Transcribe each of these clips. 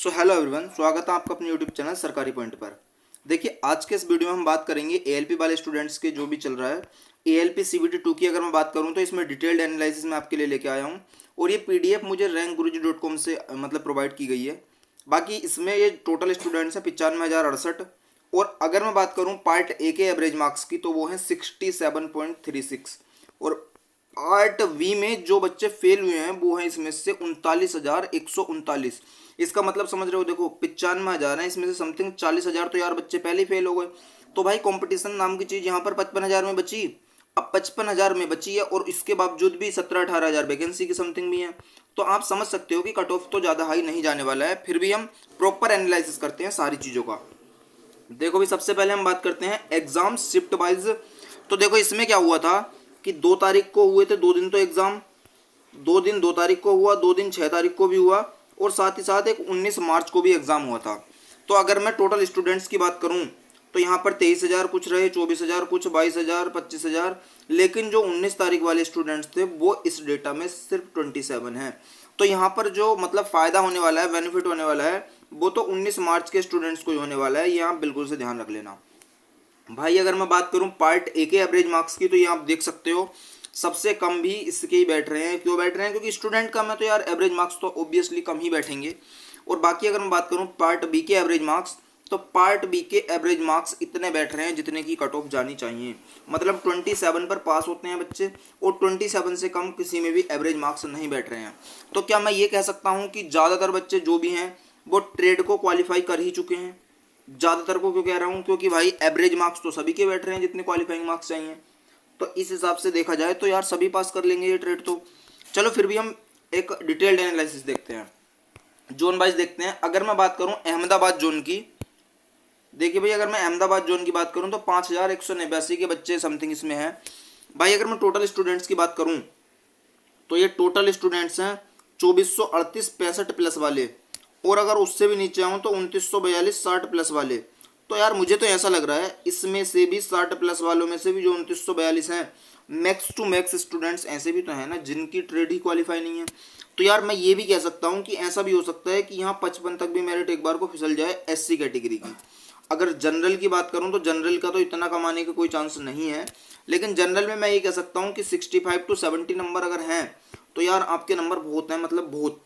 So hello everyone, स्वागत है आपका अपने यूट्यूब चैनल सरकारी पॉइंट पर। देखिए, आज के इस वीडियो में हम बात करेंगे एएलपी वाले स्टूडेंट्स के जो भी चल रहा है एएलपी सीबीटी 2 की। अगर मैं बात करूं तो इसमें डिटेल्ड एनालिसिस मैं आपके लिए लेके आया हूं और ये पीडीएफ मुझे rankguruji.com से प्रोवाइड की गई है। बाकी इसमें ये टोटल स्टूडेंट्स हैं 95,068 और अगर मैं बात करूँ पार्ट ए के एवरेज मार्क्स की तो वो है 67.36 और पार्ट बी में जो बच्चे फेल हुए हैं वो हैं इसमें से 39,139। इसका मतलब समझ रहे हो, देखो 95,000 है, इसमें से समथिंग 40,000 तो यार बच्चे पहले ही फेल हो गए। तो भाई कंपटीशन नाम की चीज़ यहाँ पर 55,000 में बची। अब 55,000 में बची है और इसके बावजूद भी 17-18,000 वैकेंसी की समथिंग भी है। तो आप समझ सकते हो कि कट ऑफ तो ज़्यादा हाई नहीं जाने वाला है। फिर भी हम प्रॉपर एनालिसिस करते हैं सारी चीज़ों का। देखो भी, सबसे पहले हम बात करते हैं एग्जाम शिफ्ट वाइज। तो देखो इसमें क्या हुआ था कि 2 तारीख को हुए थे 2 दिन तो एग्जाम, 2 दिन 2 तारीख को हुआ, 2 दिन 6 तारीख को भी हुआ और साथ ही साथ एक 19 मार्च को भी एग्जाम हुआ था। तो अगर मैं टोटल स्टूडेंट्स की बात करूं तो यहाँ पर 23,000 कुछ रहे, 24,000 कुछ, 22,000, 25,000, लेकिन जो 19 तारीख वाले स्टूडेंट्स थे वो इस डेटा में सिर्फ 27 हैं। तो यहाँ पर जो फ़ायदा होने वाला है, बेनिफिट होने वाला है, वो तो 19 मार्च के स्टूडेंट्स को ही होने वाला है। ये आप बिल्कुल से ध्यान रख लेना भाई। अगर मैं बात करूं पार्ट ए के एवरेज मार्क्स की तो ये आप देख सकते हो सबसे कम भी इसके ही बैठ रहे हैं। क्यों बैठ रहे हैं? क्योंकि स्टूडेंट कम है तो यार एवरेज मार्क्स तो ऑब्वियसली कम ही बैठेंगे। और बाकी अगर मैं बात करूं पार्ट बी के एवरेज मार्क्स तो पार्ट बी के एवरेज मार्क्स इतने बैठ रहे हैं जितने की कट ऑफ जानी चाहिए। मतलब 27 पर पास होते हैं बच्चे और 27 से कम किसी में भी एवरेज मार्क्स नहीं बैठ रहे हैं। तो क्या मैं ये कह सकता हूँ कि ज़्यादातर बच्चे जो भी हैं वो ट्रेड को क्वालिफाई कर ही चुके हैं? ज़्यादातर को क्यों कह रहा हूँ? क्योंकि भाई एवरेज मार्क्स तो सभी के बैठ रहे हैं जितने क्वालिफाइंग मार्क्स चाहिए। तो इस हिसाब से देखा जाए तो यार सभी पास कर लेंगे ये ट्रेड। तो चलो फिर भी हम एक डिटेल्ड एनालिसिस देखते हैं, जोन वाइज देखते हैं। अगर मैं बात करूं अहमदाबाद जोन की, देखिए भाई अगर मैं अहमदाबाद जोन की बात करूं तो 5,189 के बच्चे समथिंग इसमें हैं भाई। अगर मैं टोटल स्टूडेंट्स की बात करूं तो ये टोटल स्टूडेंट्स हैं 2,438 65 प्लस वाले, और अगर उससे भी नीचे आऊँ तो 2,942 60 प्लस वाले। तो यार मुझे तो ऐसा लग रहा है इसमें से भी 60 प्लस वालों में से भी जो 2,942 हैं, मैक्स टू मैक्स स्टूडेंट्स ऐसे भी तो हैं ना जिनकी ट्रेड ही क्वालिफाई नहीं है। तो यार मैं ये भी कह सकता हूँ कि ऐसा भी हो सकता है कि यहाँ 55 तक भी मेरिट एक बार को फिसल जाए एससी कैटेगरी की। अगर जनरल की बात करूँ तो जनरल का तो इतना कमाने का कोई चांस नहीं है, लेकिन जनरल में मैं ये कह सकता हूँ कि 65 to 70 नंबर अगर हैं तो यार आपके नंबर बहुत हैं, मतलब बहुत।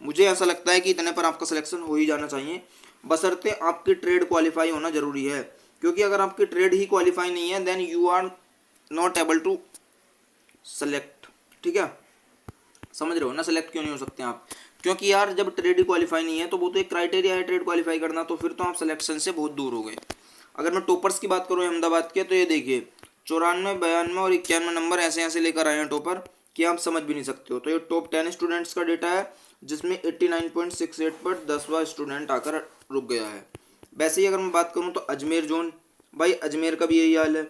मुझे ऐसा लगता है कि इतने पर आपका सिलेक्शन हो ही जाना चाहिए, बशर्ते आपकी ट्रेड क्वालिफाई होना जरूरी है। क्योंकि अगर आपकी ट्रेड ही क्वालिफाई नहीं है then you are not able to select. ठीक है, समझ रहे हो ना? सेलेक्ट क्यों नहीं हो सकते आप? क्योंकि यार जब ट्रेड ही क्वालिफाई नहीं है तो वो तो एक क्राइटेरिया है ट्रेड क्वालिफाई करना, तो फिर तो आप सिलेक्शन से बहुत दूर हो गए। अगर मैं टॉपर्स की बात करूँ अहमदाबाद के तो ये देखिए 94, 92 और 91 नंबर ऐसे ऐसे लेकर आए हैं टॉपर कि आप समझ भी नहीं सकते हो। तो ये टॉप 10 स्टूडेंट्स का डेटा है जिसमें 89.68 पर 10वां स्टूडेंट आकर रुक गया है। वैसे ही अगर मैं बात करूं तो अजमेर जोन, भाई अजमेर का भी यही हाल है।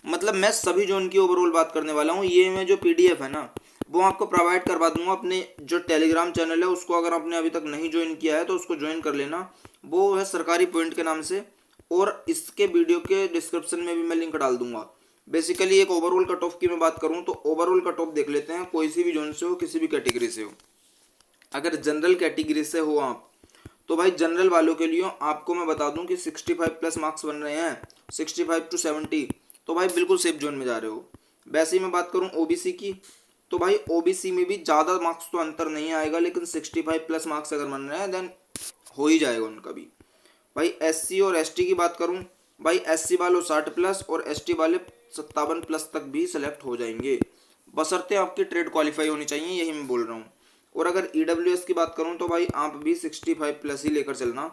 मतलब मैं सभी जोन की ओवरऑल बात करने वाला हूं। ये मैं जो पीडीएफ है ना वो आपको प्रोवाइड करवा दूंगा अपने जो टेलीग्राम चैनल है उसको। अगर आपने अभी तक नहीं ज्वाइन किया है तो उसको ज्वाइन कर लेना, वो है सरकारी पॉइंट के नाम से, और इसके वीडियो के डिस्क्रिप्शन में भी मैं लिंक डाल दूंगा। बेसिकली एक ओवरऑल कट ऑफ की मैं बात करूं तो ओवरऑल कट ऑफ देख लेते हैं, कोई सी भी जोन से हो, किसी भी कैटेगरी से हो। अगर जनरल कैटेगरी से हो आप तो भाई जनरल वालों के लिए आपको मैं बता दूं कि 65 प्लस मार्क्स बन रहे हैं, 65 to 70, तो भाई बिल्कुल सेफ जोन में जा रहे हो। वैसे ही मैं बात करूं ओबीसी की तो भाई ओबीसी में भी ज़्यादा मार्क्स तो अंतर नहीं आएगा, लेकिन 65 प्लस मार्क्स अगर बन रहे हैं देन हो ही जाएगा उनका भी। भाई एससी और एसटी की बात करूं, भाई एससी वालों 60 प्लस और एसटी वाले 57 प्लस तक भी सिलेक्ट हो जाएंगे, बशर्ते आपकी ट्रेड क्वालिफाई होनी चाहिए, यही मैं बोल रहा हूँ। और अगर ईडब्ल्यूएस की बात करूं तो भाई आप भी 65 प्लस ही लेकर चलना।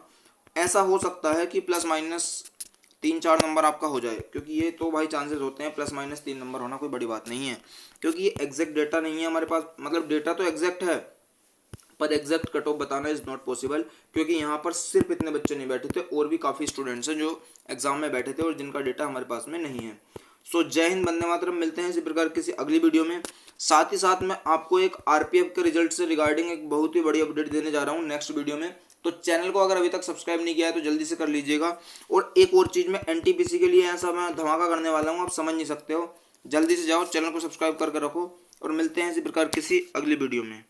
ऐसा हो सकता है कि प्लस माइनस 3-4 नंबर आपका हो जाए, क्योंकि ये तो भाई चांसेस होते हैं, प्लस माइनस 3 नंबर होना कोई बड़ी बात नहीं है। क्योंकि ये एग्जैक्ट डेटा नहीं है हमारे पास, मतलब डेटा तो एग्जैक्ट है पर एग्जैक्ट कट ऑफ बताना इज नॉट पॉसिबल, क्योंकि यहाँ पर सिर्फ इतने बच्चे नहीं बैठे थे, और भी काफ़ी स्टूडेंट्स हैं जो एग्जाम में बैठे थे और जिनका डेटा हमारे पास में नहीं है। सो जय हिंद, वंदे मातरम। मिलते हैं इसी प्रकार किसी अगली वीडियो में। साथ ही साथ मैं आपको एक आरपीएफ के रिजल्ट से रिगार्डिंग एक बहुत ही बड़ी अपडेट देने जा रहा हूँ नेक्स्ट वीडियो में। तो चैनल को अगर अभी तक सब्सक्राइब नहीं किया है तो जल्दी से कर लीजिएगा। और एक और चीज़ में एनटीपीसी के लिए ऐसा मैं धमाका करने वाला हूँ, आप समझ नहीं सकते हो। जल्दी से जाओ, चैनल को सब्सक्राइब करके रखो, और मिलते हैं इसी प्रकार किसी अगली वीडियो में।